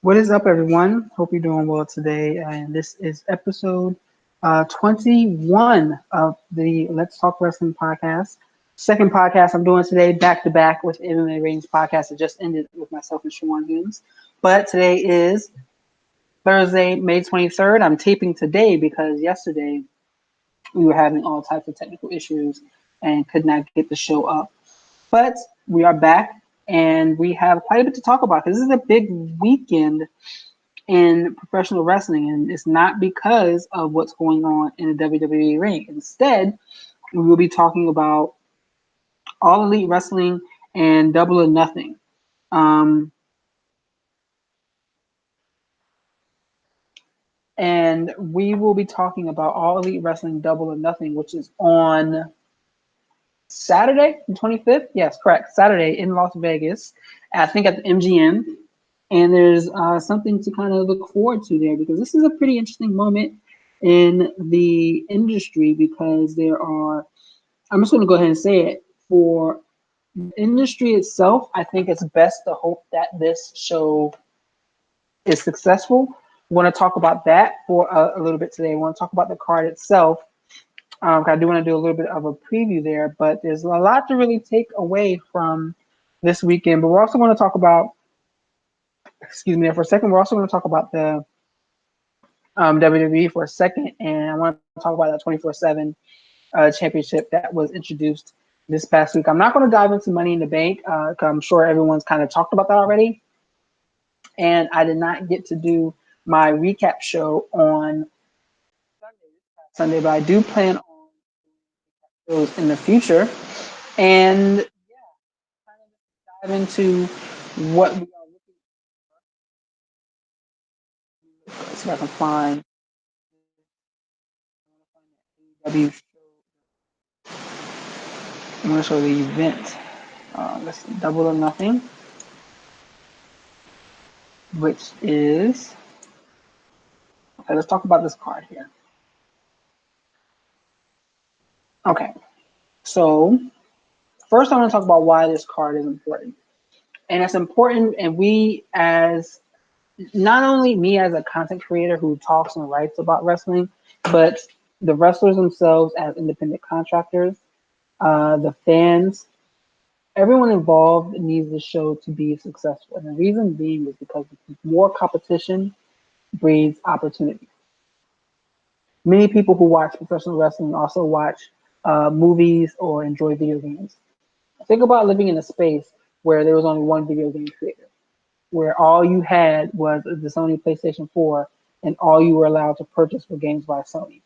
What is up, everyone? Hope you're doing well today. And this is episode 21 of the Let's Talk Wrestling podcast. Second podcast I'm doing today, back to back with MMA Ratings podcast. It just ended with myself and Shawan Humes. But today is Thursday, May 23rd. I'm taping today because yesterday we were having all types of technical issues and could not get the show up. But we are back and we have quite a bit to talk about because this is a big weekend in professional wrestling, and it's not because of what's going on in the WWE ring. Instead, we will be talking about All Elite Wrestling and Double or Nothing. Um, and we will be talking about All Elite Wrestling Double or Nothing, which is on Saturday, the 25th. Yes, correct. Saturday in Las Vegas, I think at the MGM. And there's something to kind of look forward to there because this is a pretty interesting moment in the industry because I'm just going to go ahead and say it, for the industry itself, I think it's best to hope that this show is successful. We want to talk about that for a little bit today. I want to talk about the card itself. I do want to do a little bit of a preview there, but there's a lot to really take away from this weekend. But we're also going to talk about, excuse me, for a second, we're also going to talk about the WWE for a second, and I want to talk about that 24/7 championship that was introduced this past week. I'm not going to dive into Money in the Bank because I'm sure everyone's kind of talked about that already, and I did not get to do my recap show on Sunday, but I do plan on those in the future, and kind of dive into what we are looking for. Let's see if I can find AEW. I'm going to show the event. Let's see, Double or Nothing, which is okay. Let's talk about this card here. Okay, so first I want to talk about why this card is important, and it's important. And we, as not only me as a content creator who talks and writes about wrestling, but the wrestlers themselves as independent contractors, the fans, everyone involved needs the show to be successful. And the reason being is because more competition breeds opportunity. Many people who watch professional wrestling also watch movies or enjoy video games. Think about living in a space where there was only one video game creator, where all you had was the Sony PlayStation 4 and all you were allowed to purchase were games by Sony.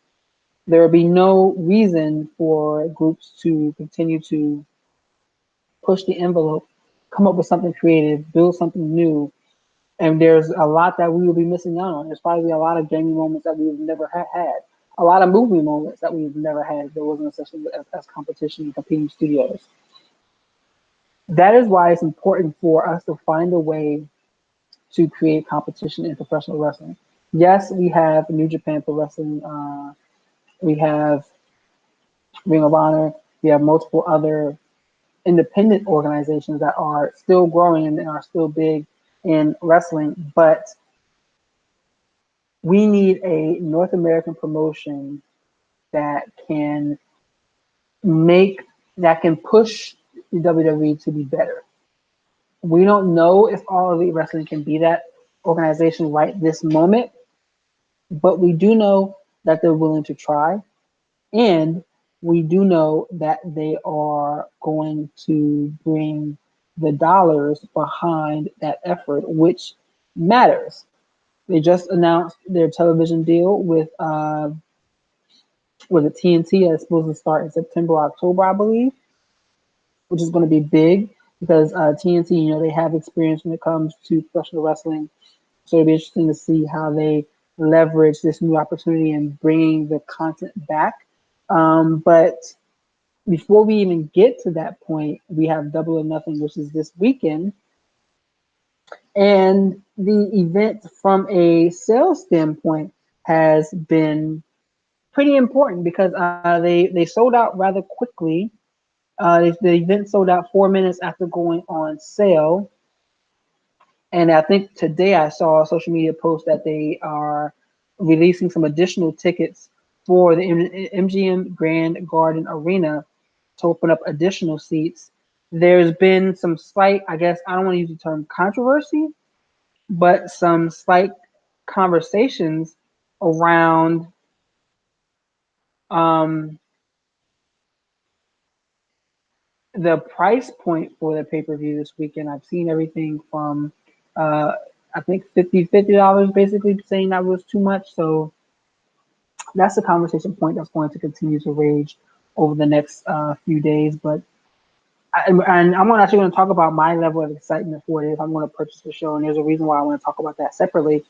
There would be no reason for groups to continue to push the envelope, come up with something creative, build something new. And there's a lot that we will be missing out on. There's probably a lot of gaming moments that we've never had. A lot of movie moments that we've never had. There wasn't such thing as competition in competing studios. That is why it's important for us to find a way to create competition in professional wrestling. Yes, we have New Japan Pro Wrestling. We have Ring of Honor. We have multiple other independent organizations that are still growing and are still big in wrestling. But we need a North American promotion that can make that can push the WWE to be better. We don't know if All Elite Wrestling can be that organization right this moment, but we do know that they're willing to try, and we do know that they are going to bring the dollars behind that effort, which matters. They just announced their television deal with a TNT that's supposed to start in September or October, I believe, which is going to be big because TNT, they have experience when it comes to professional wrestling. So it'll be interesting to see how they leverage this new opportunity and bringing the content back. But before we even get to that point, we have Double or Nothing, which is this weekend. And the event from a sales standpoint has been pretty important because they sold out rather quickly. The event sold out 4 minutes after going on sale, And I think today I saw a social media post that they are releasing some additional tickets for the MGM Grand Garden Arena to open up additional seats. There's been some slight, I guess, I don't want to use the term controversy, but some slight conversations around um, the price point for the pay per view this weekend. I've seen everything from, uh, I think $50 basically saying that was too much. So that's a conversation point that's going to continue to rage over the next few days. But and I'm actually going to talk about my level of excitement for it if I'm going to purchase the show, and there's a reason why I want to talk about that separately.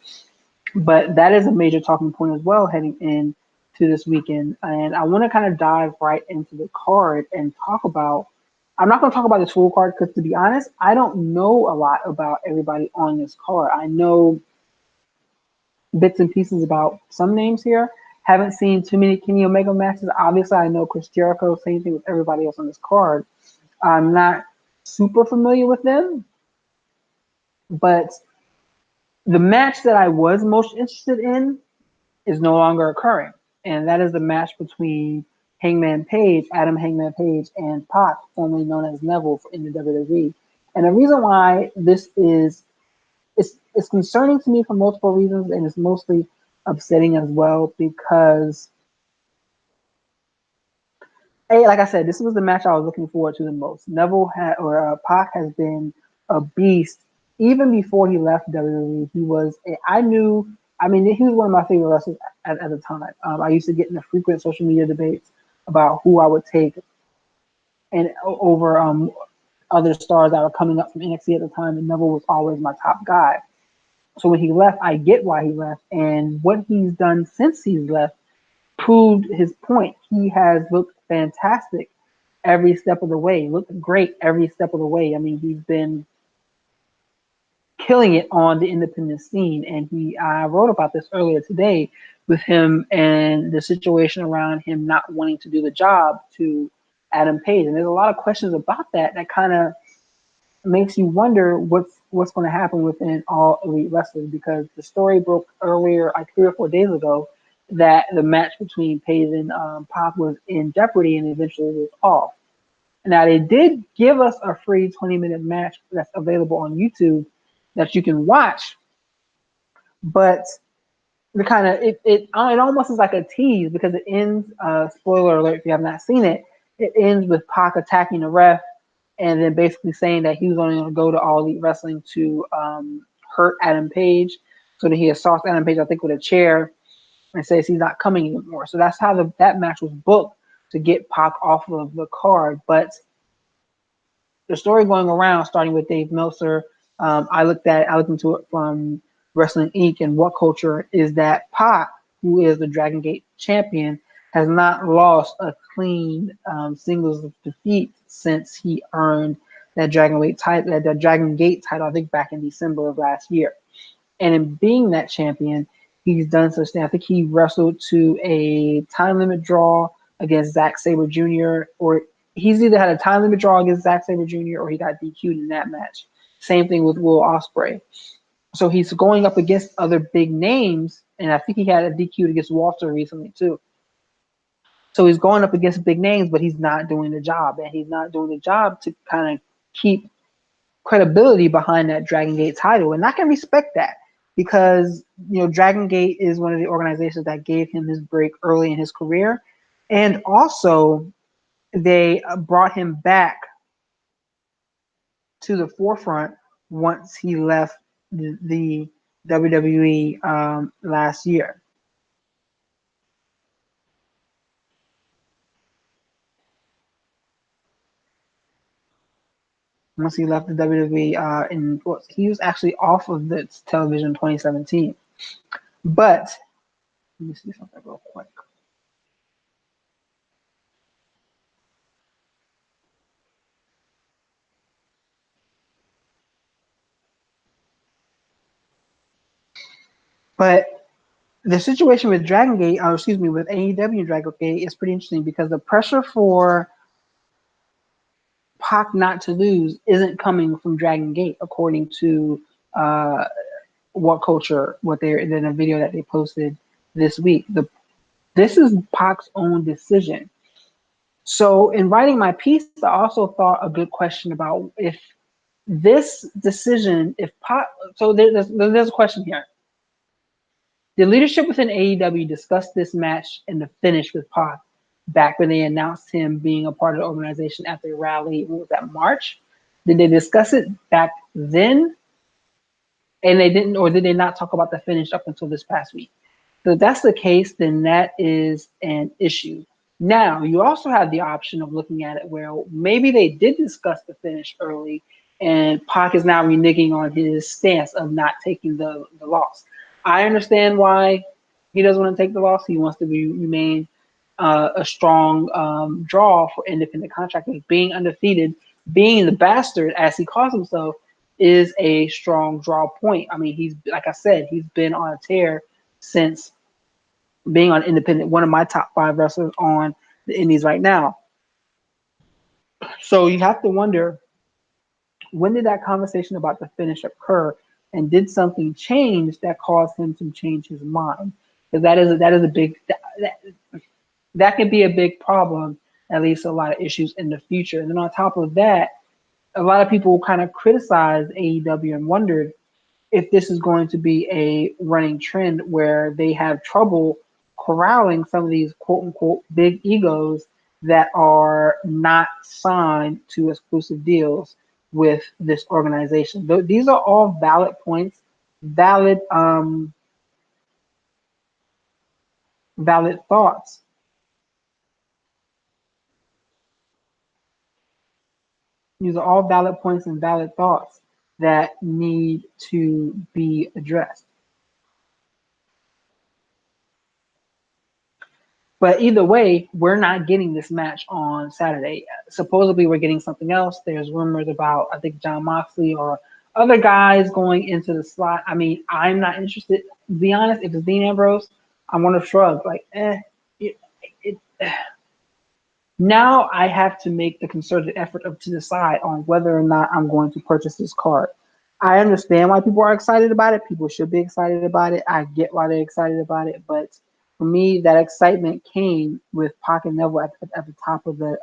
But that is a major talking point as well heading in to this weekend, and I want to kind of dive right into the card and talk about. I'm not going to talk about this full card because, to be honest, I don't know a lot about everybody on this card. I know bits and pieces about some names here. Haven't seen too many Kenny Omega matches. Obviously, I know Chris Jericho. Same thing with everybody else on this card. I'm not super familiar with them, but the match that I was most interested in is no longer occurring, and that is the match between Hangman Page, Adam Hangman Page, and Pac, formerly known as Neville in the WWE. And the reason why this is it's concerning to me for multiple reasons, and it's mostly upsetting as well because, hey, like I said, this was the match I was looking forward to the most. Neville had or Pac has been a beast even before he left WWE. He was I knew. I mean, he was one of my favorite wrestlers at the time. I used to get into frequent social media debates about who I would take and over other stars that were coming up from NXT at the time, and Neville was always my top guy. So when he left, I get why he left, and what he's done since he's left proved his point. He has looked fantastic every step of the way, looked great every step of the way. I mean, he's been killing it on the independent scene, and I wrote about this earlier today with him and the situation around him not wanting to do the job to Adam Page. And there's a lot of questions about that kind of makes you wonder what's going to happen within All Elite Wrestling, because the story broke earlier, like 3 or 4 days ago, that the match between Page and Pac was in jeopardy and eventually was off. Now they did give us a free 20-minute match that's available on YouTube that you can watch, but the kind of it almost is like a tease because it ends. Spoiler alert if you have not seen it. It ends with Pac attacking the ref and then basically saying that he was only going to go to All Elite Wrestling to hurt Adam Page. So that he assaults Adam Page, I think, with a chair and says he's not coming anymore. So that's how that match was booked to get Pac off of the card. But the story going around, starting with Dave Meltzer, I looked into it from Wrestling Inc. and What Culture, is that Pac, who is the Dragon Gate champion, has not lost a clean singles defeat since he earned that Dragon Gate title. That Dragon Gate title, I think, back in December of last year. And in being that champion, he's done such things. I think he wrestled to a time limit draw against Zack Sabre Jr. or he's either had a time limit draw against Zack Sabre Jr. or he got DQ'd in that match. Same thing with Will Ospreay. So he's going up against other big names, and I think he had a DQ against Walter recently too. So he's going up against big names, but he's not doing the job, and he's not doing the job to kind of keep credibility behind that Dragon Gate title, and I can respect that because Dragon Gate is one of the organizations that gave him his break early in his career, and also they brought him back to the forefront once he left the WWE last year. Once he left the WWE, he was actually off of the television in 2017. But let me see something real quick. But the situation with Dragon Gate, with AEW Dragon Gate is pretty interesting because the pressure for Pac not to lose isn't coming from Dragon Gate, according to What Culture, what they're in a video that they posted this week. This is Pac's own decision. So in writing my piece, I also thought a good question about if this decision, if Pac, so there's a question here. The leadership within AEW discussed this match and the finish with Pac back when they announced him being a part of the organization at the rally. What was that, March? Did they discuss it back then? And they didn't, or did they not talk about the finish up until this past week? So if that's the case, then that is an issue. Now, you also have the option of looking at it where maybe they did discuss the finish early, and Pac is now reneging on his stance of not taking the loss. I understand why he doesn't want to take the loss. He wants to remain a strong draw for independent contractors. Being undefeated, being the bastard, as he calls himself, is a strong draw point. I mean, he's, like I said, he's been on a tear since being on independent, one of my top 5 wrestlers on the indies right now. So you have to wonder, when did that conversation about the finish occur, and did something change that caused him to change his mind? Because that is a big that could be a big problem, at least a lot of issues in the future. And then on top of that, a lot of people kind of criticized AEW and wondered if this is going to be a running trend where they have trouble corralling some of these quote unquote big egos that are not signed to exclusive deals with this organization. These are all valid points, valid valid thoughts. These are all valid points and valid thoughts that need to be addressed. But either way, we're not getting this match on Saturday. Supposedly, we're getting something else. There's rumors about, I think, Jon Moxley or other guys going into the slot. I mean, I'm not interested. To be honest, if it's Dean Ambrose, I want to shrug. Like, it, it, now I have to make the concerted effort to decide on whether or not I'm going to purchase this card. I understand why people are excited about it. People should be excited about it. I get why they're excited about it, but for me, that excitement came with Pac and Neville at the top of the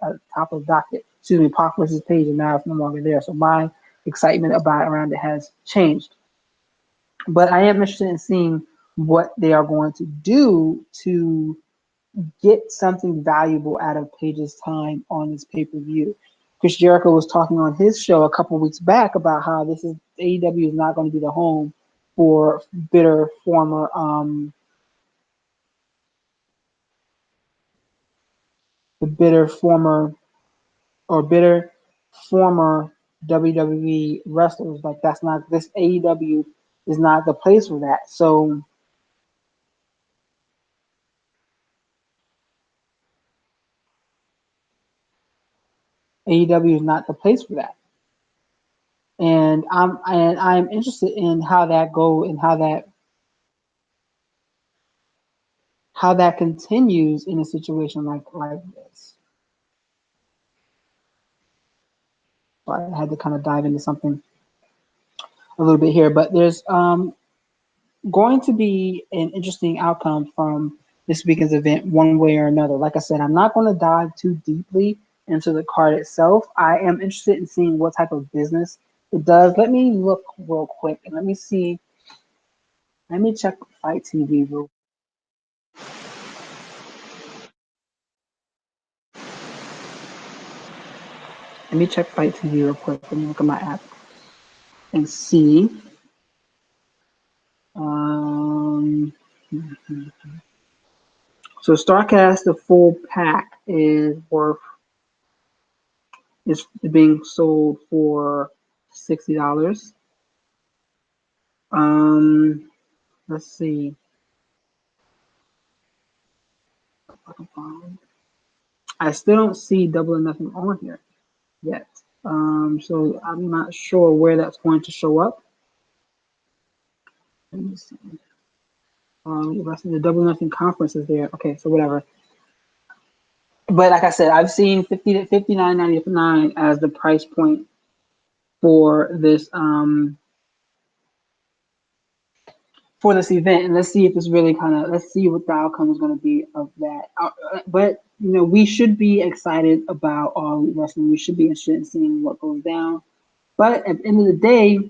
docket. Excuse me, Pac versus Page, and now it's no longer there. So my excitement about around it has changed. But I am interested in seeing what they are going to do to get something valuable out of Page's time on this pay-per-view. Chris Jericho was talking on his show a couple of weeks back about how this is AEW is not going to be the home for bitter former bitter former WWE wrestlers. Like, that's not, this AEW is not the place for that. So AEW is not the place for that. And I'm interested in how that go and how that continues in a situation like this. So I had to kind of dive into something a little bit here, but there's going to be an interesting outcome from this weekend's event one way or another. Like I said, I'm not going to dive too deeply into the card itself. I am interested in seeing what type of business it does. Let me look real quick and let me see. Let me check Fight TV real. Let me check Fight TV real quick. Let me look at my app and see. Um, so Starcast, the full pack is being sold for $60. Let's see. I still don't see Double or Nothing on here yet. So I'm not sure where that's going to show up. Let me see. The Double or Nothing conference is there. Okay, so whatever. But like I said, I've seen $59.99 as the price point for this for this event, and let's see if it's really let's see what the outcome is going to be of that. But we should be excited about all Elite Wrestling. We should be interested in seeing what goes down. But at the end of the day,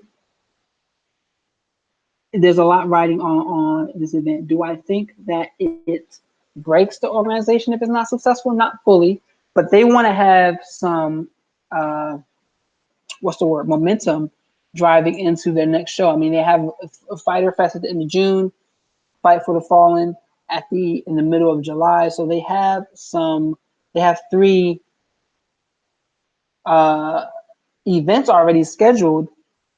there's a lot riding on this event. Do I think that it breaks the organization if it's not successful? Not fully, but they want to have some what's the word, momentum driving into their next show. I mean, they have a Fighter Fest at the end of June, Fight for the Fallen in the middle of July. So they have three events already scheduled.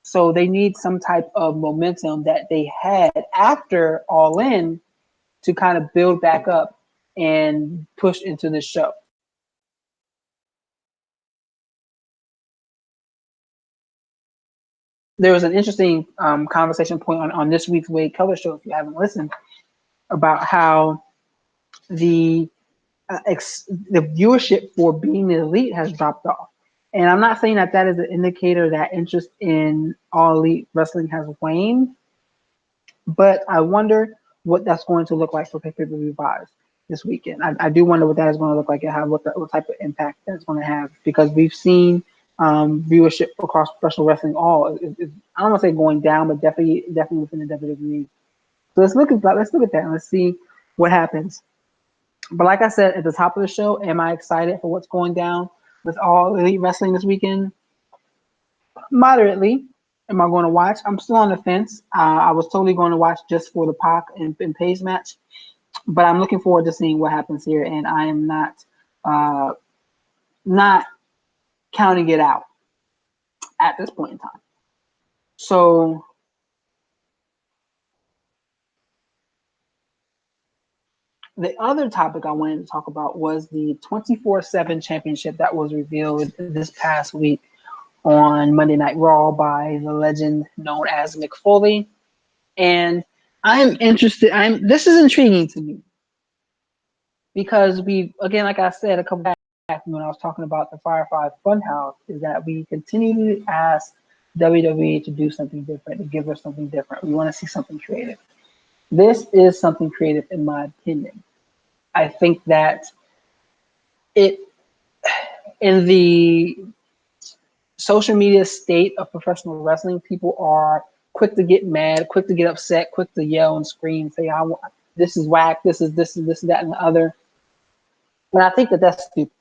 So they need some type of momentum that they had after All In to kind of build back up and push into the show. There was an interesting conversation point on this week's Wade Keller show, if you haven't listened, about how the the viewership for Being the Elite has dropped off. And I'm not saying that that is an indicator that interest in All Elite Wrestling has waned, but I wonder what that's going to look like for pay-per-view buys this weekend. I do wonder what that is going to look like and what type of impact that's going to have, because we've seen viewership across professional wrestling I don't want to say going down, but definitely within the WWE. So let's look at that and let's see what happens. But like I said at the top of the show, am I excited for what's going down with All Elite Wrestling this weekend? Moderately. Am I going to watch? I'm still on the fence. I was totally going to watch just for the Pac and Paige match, but I'm looking forward to seeing what happens here, and I am not counting it out at this point in time. So the other topic I wanted to talk about was the 24/7 championship that was revealed this past week on Monday Night Raw by the legend known as Mick Foley. And I'm interested. This is intriguing to me because again, like I said a couple back when I was talking about the Firefly Funhouse, is that we continue to ask WWE to do something different, to give us something different. We want to see something creative. This is something creative, in my opinion. I think that it, in the social media state of professional wrestling, people are quick to get mad, quick to get upset, quick to yell and scream, say, this is whack, this is this, that, and the other. And I think that that's stupid,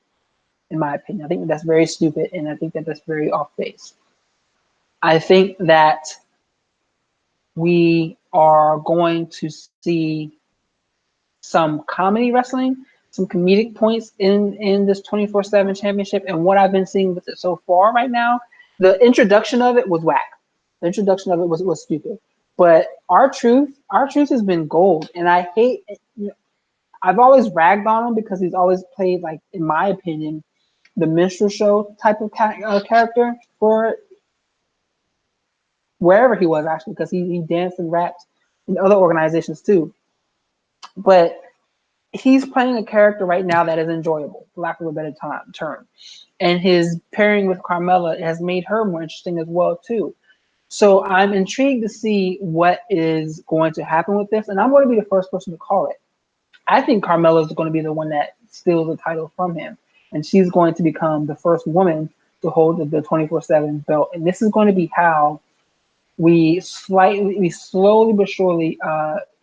in my opinion. I think that that's very stupid, and I think that that's very off base. I think that we are going to see some comedy wrestling, some comedic points in this 24/7 championship. And what I've been seeing with it so far right now, the introduction of it was whack. The introduction of it was stupid. But R-Truth has been gold. And I hate, I've always ragged on him because he's always played, like, in my opinion, the minstrel show type of character for wherever he was, actually, because he danced and rapped in other organizations too. But he's playing a character right now that is enjoyable, for lack of a better term. And his pairing with Carmella has made her more interesting as well too. So I'm intrigued to see what is going to happen with this, and I'm going to be the first person to call it. I think Carmella is going to be the one that steals the title from him, and she's going to become the first woman to hold the 24/7 belt. And this is going to be how we slowly but surely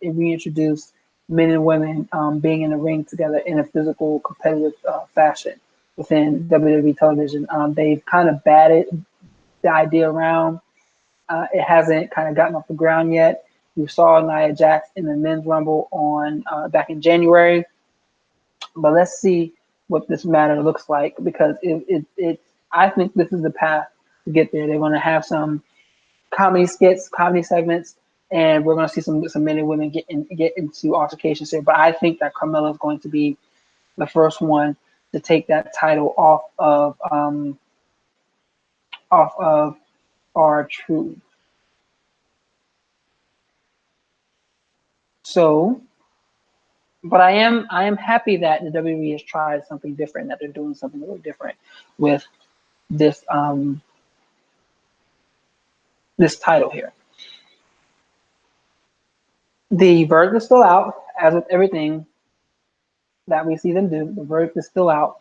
reintroduce men and women being in the ring together in a physical, competitive fashion within WWE television. They've kind of batted the idea around. It hasn't kind of gotten off the ground yet. You saw Nia Jax in the men's rumble on back in January, but let's see what this matter looks like, because I think this is the path to get there. They're going to have some comedy skits, comedy segments, and we're going to see some men and women get into altercations here. But I think that Carmella is going to be the first one to take that title off of R-Truth. So, but I am happy that the WWE has tried something different, that they're doing something a little different with this this title here. The verdict is still out, as with everything that we see them do. The verdict is still out,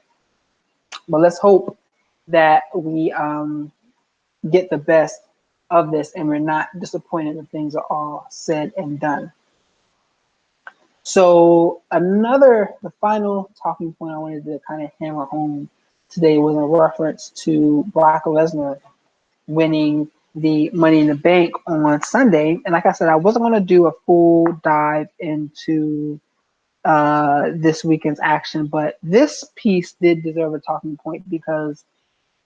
but let's hope that we get the best of this and we're not disappointed when things are all said and done. So the final talking point I wanted to kind of hammer home today was a reference to Brock Lesnar winning the Money in the Bank on Sunday. And like I said, I wasn't going to do a full dive into this weekend's action, but this piece did deserve a talking point because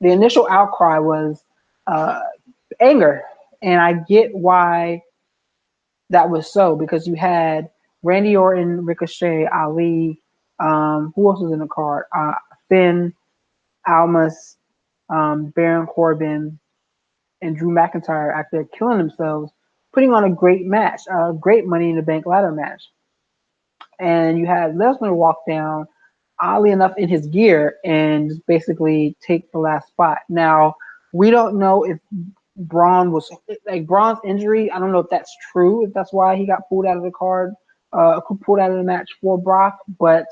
the initial outcry was uh, anger. And I get why that was so, because you had Randy Orton, Ricochet, Ali, who else was in the card? Finn, Almas, Baron Corbin, and Drew McIntyre after killing themselves, putting on a great match, a great Money in the Bank ladder match. And you had Lesnar walk down, oddly enough, in his gear and just basically take the last spot. Now, we don't know if Braun was like Braun's injury. I don't know if that's true, if that's why he got pulled out of the card, pulled out of the match for Brock, but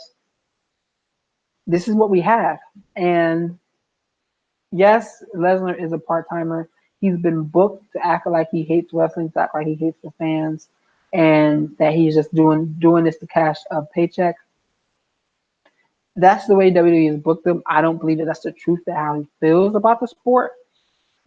this is what we have. And yes, Lesnar is a part timer. He's been booked to act like he hates wrestling, to act like he hates the fans, and that he's just doing this to cash a paycheck. That's the way WWE has booked him. I don't believe that that's the truth to how he feels about the sport,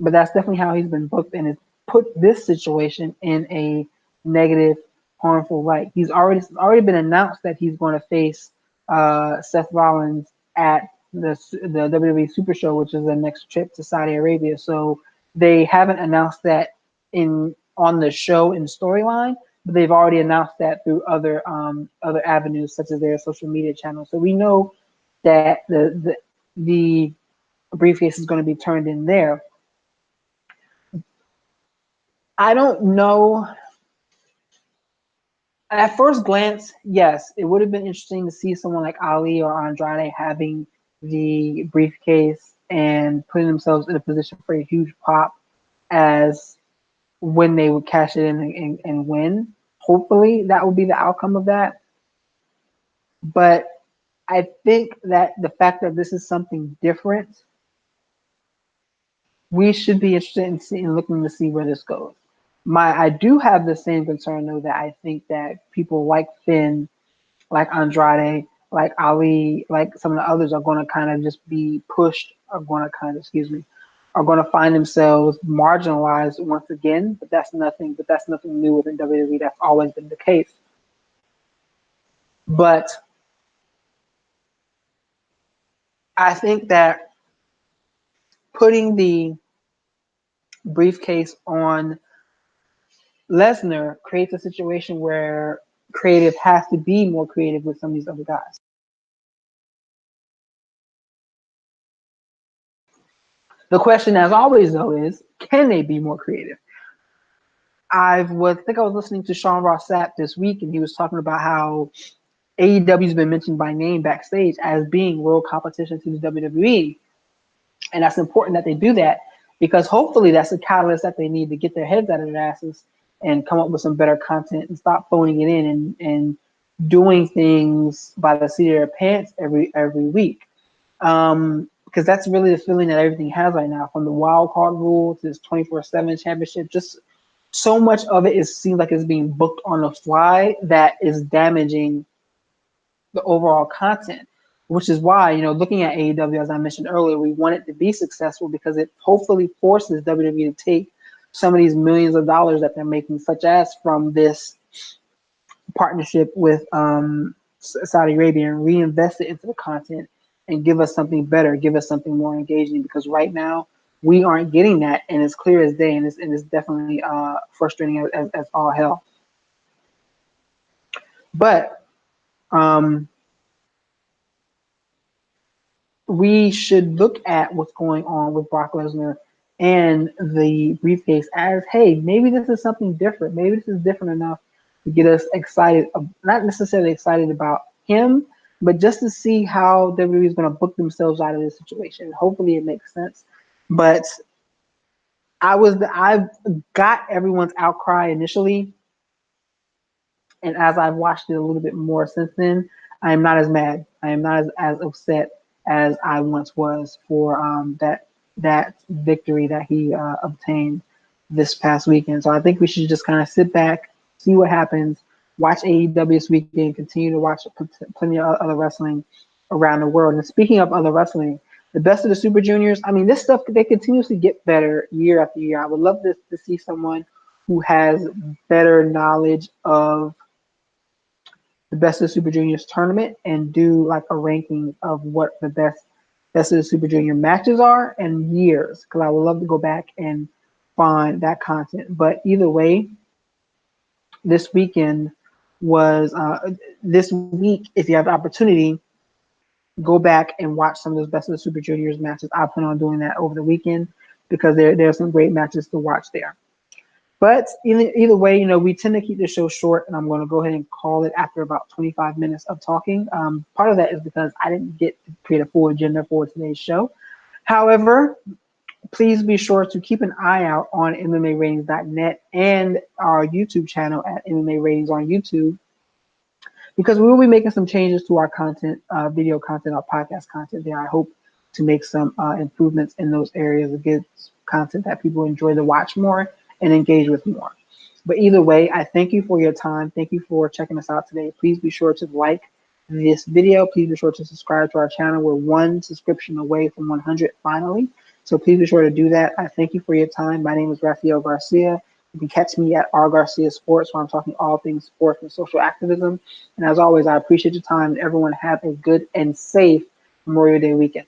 but that's definitely how he's been booked and has put this situation in a negative, harmful light. It's already been announced that he's going to face Seth Rollins at the WWE Super Show, which is the next trip to Saudi Arabia. So they haven't announced that in on the show in storyline, but they've already announced that through other avenues such as their social media channels. So we know that the briefcase is going to be turned in there. I don't know. At first glance, yes, it would have been interesting to see someone like Ali or Andrade having the briefcase and putting themselves in a position for a huge pop as when they would cash it in and win. Hopefully, that would be the outcome of that. But I think that the fact that this is something different, we should be interested in looking to see where this goes. I do have the same concern though, that I think that people like Finn, like Andrade, like Ali, like some of the others are going to kind of just be pushed, are going to kind of, excuse me, are going to find themselves marginalized once again. But that's nothing. But that's nothing new within WWE. That's always been the case. But I think that putting the briefcase on Lesnar creates a situation where creative has to be more creative with some of these other guys. The question, as always, though, is can they be more creative? I think I was listening to Sean Ross Sapp this week, and he was talking about how AEW has been mentioned by name backstage as being real competition to the WWE, and that's important that they do that because hopefully that's a catalyst that they need to get their heads out of their asses and come up with some better content and stop phoning it in and doing things by the seat of their pants every week. Because that's really the feeling that everything has right now, from the wild card rule to this 24/7 championship. Just so much of it seems like it's being booked on the fly that is damaging the overall content. Which is why, looking at AEW, as I mentioned earlier, we want it to be successful because it hopefully forces WWE to take some of these millions of dollars that they're making, such as from this partnership with Saudi Arabia, and reinvest it into the content and give us something better, give us something more engaging. Because right now we aren't getting that, and it's clear as day, and it's definitely frustrating as all hell. But we should look at what's going on with Brock Lesnar and the briefcase as, hey, maybe this is something different. Maybe this is different enough to get us excited, not necessarily excited about him, but just to see how WWE is going to book themselves out of this situation. Hopefully it makes sense. But I got everyone's outcry initially, And as I've watched it a little bit more since then, I am not as mad. I am not as upset as I once was for that victory that he obtained this past weekend. So I think we should just kind of sit back, see what happens, watch AEW this weekend, continue to watch plenty of other wrestling around the world. And speaking of other wrestling, the best of the Super Juniors, I mean, this stuff, they continuously get better year after year. I would love to see someone who has better knowledge of the best of the Super Juniors tournament and do like a ranking of what the best of the Super Junior matches are and years, because I would love to go back and find that content. But either way, this weekend was this week. If you have the opportunity, go back and watch some of those best of the Super Juniors matches. I plan on doing that over the weekend because there are some great matches to watch there. But either way, we tend to keep the show short, and I'm going to go ahead and call it after about 25 minutes of talking. Part of that is because I didn't get to create a full agenda for today's show. However, please be sure to keep an eye out on MMAratings.net and our YouTube channel at MMA Ratings on YouTube, because we will be making some changes to our content, video content, our podcast content there. I hope to make some improvements in those areas to get content that people enjoy to watch more and engage with more. But either way, I thank you for your time. Thank you for checking us out today. Please be sure to like this video. Please be sure to subscribe to our channel. We're one subscription away from 100 finally. So please be sure to do that. I thank you for your time. My name is Raphael Garcia. You can catch me at R Garcia Sports, where I'm talking all things sports and social activism. And as always, I appreciate your time, and everyone have a good and safe Memorial Day weekend.